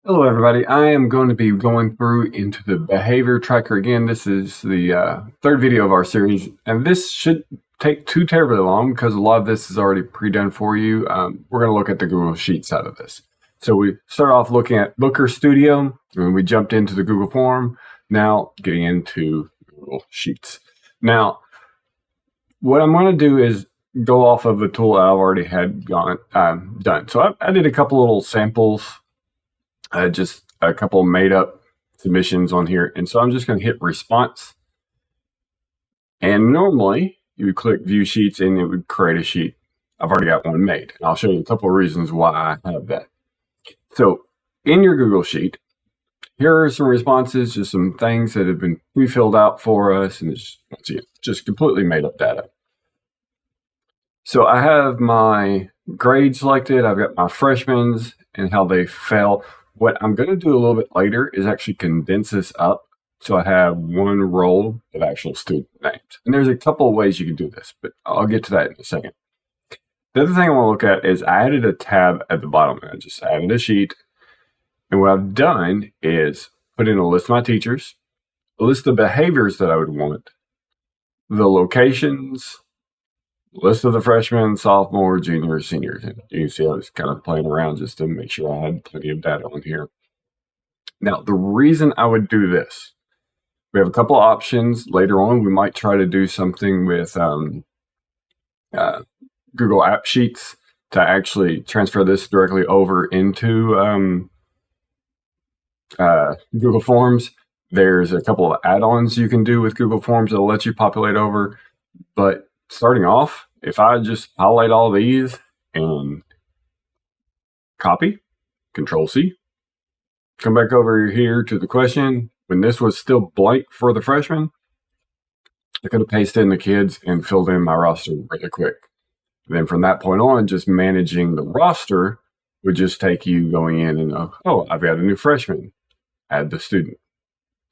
Hello everybody, I am going to be going through into the behavior tracker again. This is the third video of our series, and this should take too terribly long because a lot of this is already pre-done for you. We're going to look at the Google Sheets side of this. So we start off looking at Booker Studio, and we jumped into the Google Form, now getting into Google Sheets. Now, what I'm going to do is go off of a tool I've already had done. So I did a couple little samples. Just a couple made up submissions on here. And so I'm just going to hit response. And normally you would click view sheets and it would create a sheet. I've already got one made. And I'll show you a couple of reasons why I have that. So in your Google Sheet, here are some responses, just some things that have been pre-filled out for us. And it's, once again, just completely made up data. So I have my grade selected. I've got my freshmen and how they fell. What I'm going to do a little bit later is actually condense this up so I have one row of actual student names. And there's a couple of ways you can do this, but I'll get to that in a second. The other thing I want to look at is I added a tab at the bottom. I just added a sheet. And what I've done is put in a list of my teachers, a list of behaviors that I would want, the locations, list of the freshmen, sophomore, juniors, seniors. And you can see I was kind of playing around just to make sure I had plenty of data on here. Now, the reason I would do this, we have a couple of options. Later on, we might try to do something with Google App Sheets to actually transfer this directly over into Google Forms. There's a couple of add-ons you can do with Google Forms that'll let you populate over. But starting off, if I just highlight all these and copy, Control-C, come back over here to the question, when this was still blank for the freshman, I could have pasted in the kids and filled in my roster really quick. And then from that point on, just managing the roster would just take you going in and, oh, I've got a new freshman, add the student.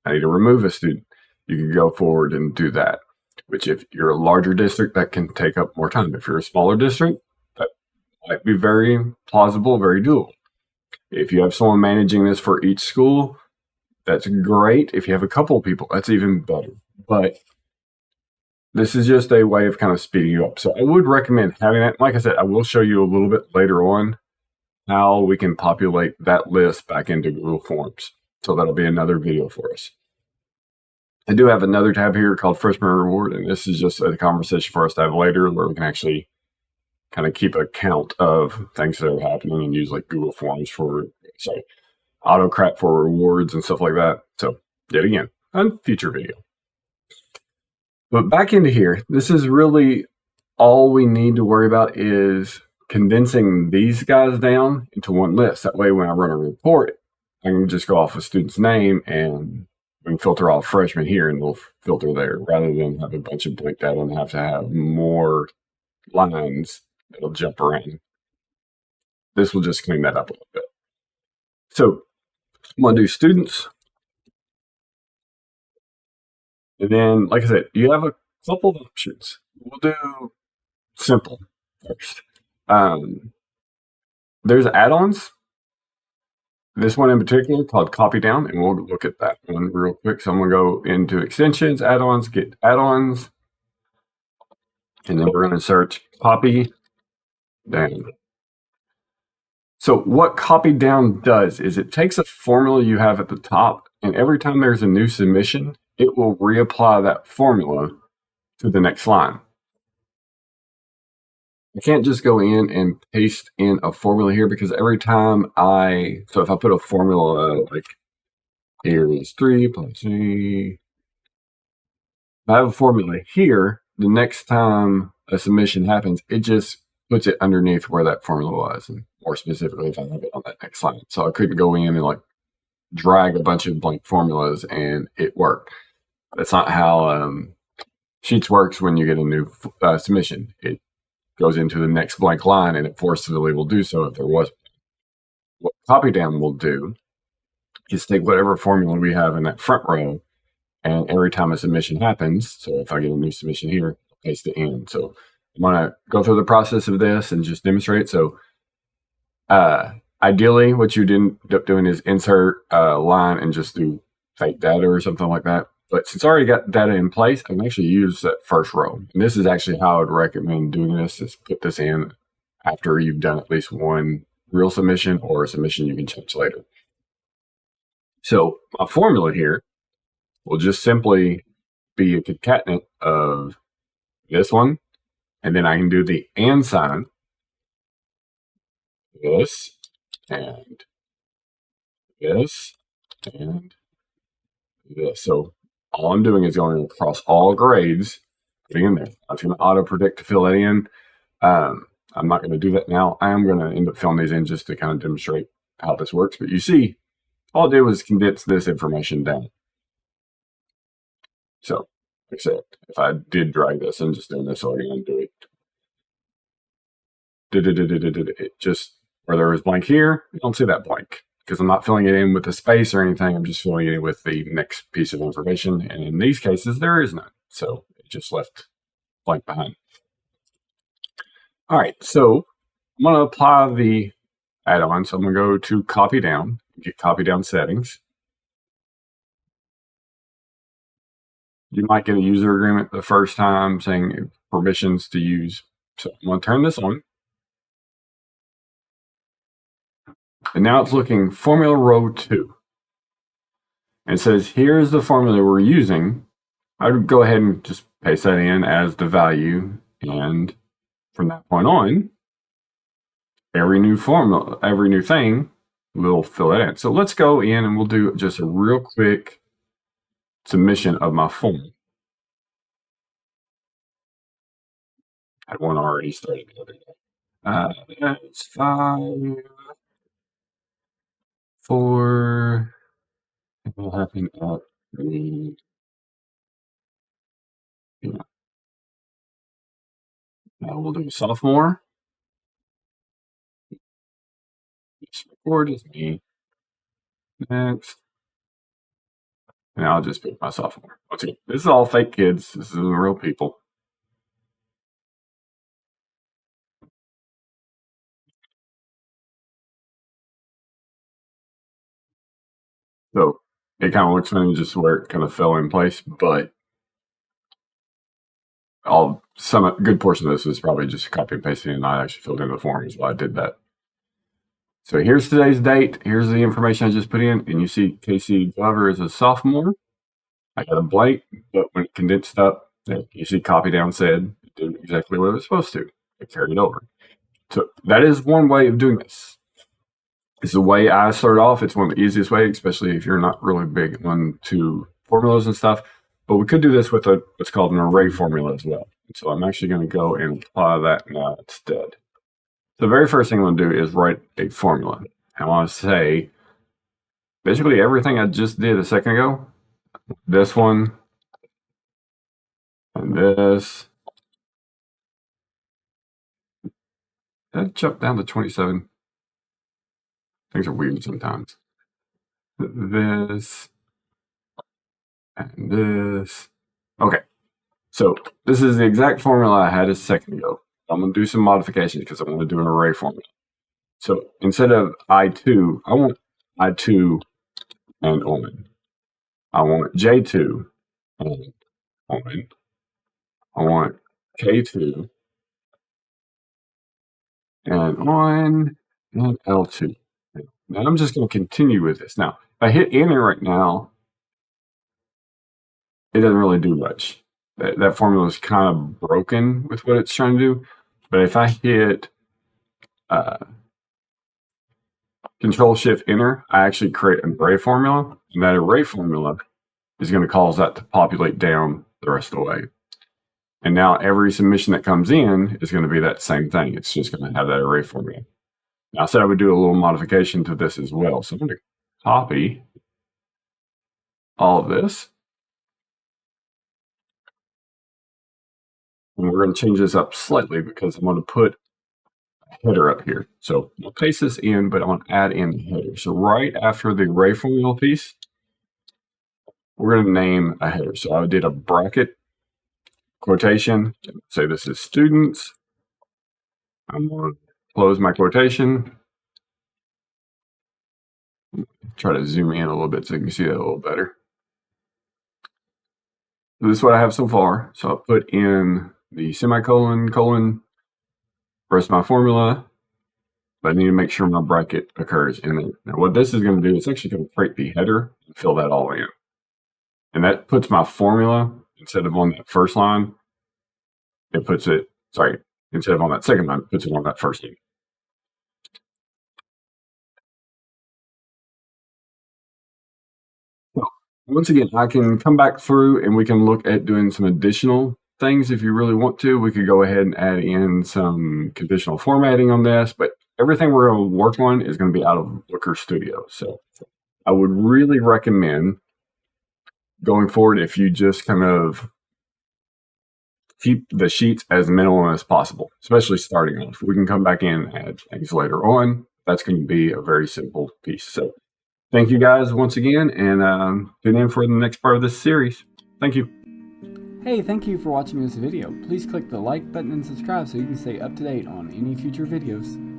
I need to remove a student. You can go forward and do that. Which if you're a larger district, that can take up more time. If you're a smaller district, that might be very plausible, very doable. If you have someone managing this for each school, that's great. If you have a couple of people, that's even better. But this is just a way of kind of speeding you up. So I would recommend having that. Like I said, I will show you a little bit later on how we can populate that list back into Google Forms. So that'll be another video for us. I do have another tab here called Freshman Reward, and this is just a conversation for us to have later where we can actually kind of keep a count of things that are happening and use like Google Forms for, AutoCrat for rewards and stuff like that. So, yet again, a future video. But back into here, this is really all we need to worry about is condensing these guys down into one list. That way, when I run a report, I can just go off a student's name and we can filter all freshmen here and we'll filter there rather than have a bunch of blank data and have to have more lines that'll jump around. This will just clean that up a little bit. So I'm going to do students. And then, like I said, you have a couple of options. We'll do simple first. There's add-ons. This one in particular called CopyDown, and we'll look at that one real quick. So I'm going to go into extensions, add-ons, get add-ons, and then we're going to search CopyDown. So what CopyDown does is it takes a formula you have at the top, and every time there's a new submission, it will reapply that formula to the next line. I can't just go in and paste in a formula here because every time so if I put a formula like here is 3 plus 3, if I have a formula here, the next time a submission happens, it just puts it underneath where that formula was, and more specifically if I have it on that next line. So I couldn't go in and like drag a bunch of blank formulas and it worked. That's not how Sheets works when you get a new submission. It goes into the next blank line and it forcibly will do so if there was. What CopyDown will do is take whatever formula we have in that front row, and every time a submission happens, so if I get a new submission here, I'll paste it in. So I'm going to go through the process of this and just demonstrate. So ideally, what you end up doing is insert a line and just do fake data or something like that. But since I already got data in place, I can actually use that first row. And this is actually how I would recommend doing this, is put this in after you've done at least one real submission or a submission you can change later. So my formula here will just simply be a concatenate of this one, and then I can do the and sign, this, and this, and this. So all I'm doing is going across all grades, putting in there. I'm going to auto predict to fill that in. I'm not going to do that now. I am going to end up filling these in just to kind of demonstrate how this works. But you see, all I did was condense this information down. So, like I said, if I did drag this, I'm just doing this so I can undo it. It just, where there was blank here, you don't see that blank because I'm not filling it in with a space or anything. I'm just filling it in with the next piece of information. And in these cases, there is none. So it just left blank behind. All right, so I'm going to apply the add-on. So I'm going to go to CopyDown, get CopyDown settings. You might get a user agreement the first time saying permissions to use. So I'm going to turn this on. And now it's looking formula row 2. And it says, here's the formula we're using. I would go ahead and just paste that in as the value. And from that point on, every new formula, every new thing, we'll fill that in. So let's go in and we'll do just a real quick submission of my form. I had one already started the other day. That's 5, 4. It will happen at 3. Yeah. Now we'll do sophomore. Just record as me. Next. And I'll just pick my sophomore. Once again, this is all fake kids. This isn't real people. So it kind of looks funny just where it kind of fell in place, but some good portion of this was probably just copy and pasting, and I actually filled in the forms while I did that. So here's today's date. Here's the information I just put in, and you see Casey Glover is a sophomore. I got a blank, but when it condensed up, you see CopyDown said it did exactly what it was supposed to. It carried over. So that is one way of doing this. It's the way I start off. It's one of the easiest ways, especially if you're not really big onto formulas and stuff. But we could do this with what's called an array formula as well. So I'm actually going to go and apply that now instead. The very first thing I'm going to do is write a formula. I want to say basically everything I just did a second ago. This one and this. That jumped down to 27. Things are weird sometimes. This and this. Okay. So this is the exact formula I had a second ago. I'm going to do some modifications because I want to do an array formula. So instead of I2, I want I2 and on. I want J2 and on. I want K2 and on and L2. Now I'm just going to continue with this. Now, if I hit enter right now, it doesn't really do much. That formula is kind of broken with what it's trying to do. But if I hit Control Shift Enter, I actually create an array formula. And that array formula is going to cause that to populate down the rest of the way. And now every submission that comes in is going to be that same thing. It's just going to have that array formula. Now I said I would do a little modification to this as well. So I'm going to copy all of this. And we're going to change this up slightly because I'm going to put a header up here. So I'll paste this in, but I want to add in the header. So right after the array formula piece, we're going to name a header. So I did a bracket quotation. Say this is students. I'm going to close my quotation. Try to zoom in a little bit so you can see that a little better. So this is what I have so far. So I'll put in the semicolon, colon, rest of my formula, but I need to make sure my bracket occurs in it. Now what this is going to do, it's actually going to create the header and fill that all in. And that puts my formula, instead of on that first line, it puts it, sorry, instead of on that second line, it puts it on that first line. Once again, I can come back through and we can look at doing some additional things if you really want to. We could go ahead and add in some conditional formatting on this, but everything we're going to work on is going to be out of Looker Studio. So I would really recommend going forward if you just kind of keep the sheets as minimal as possible, especially starting off. We can come back in and add things later on. That's going to be a very simple piece. So thank you guys once again, and tune in for the next part of this series. Thank you. Hey, thank you for watching this video. Please click the like button and subscribe so you can stay up to date on any future videos.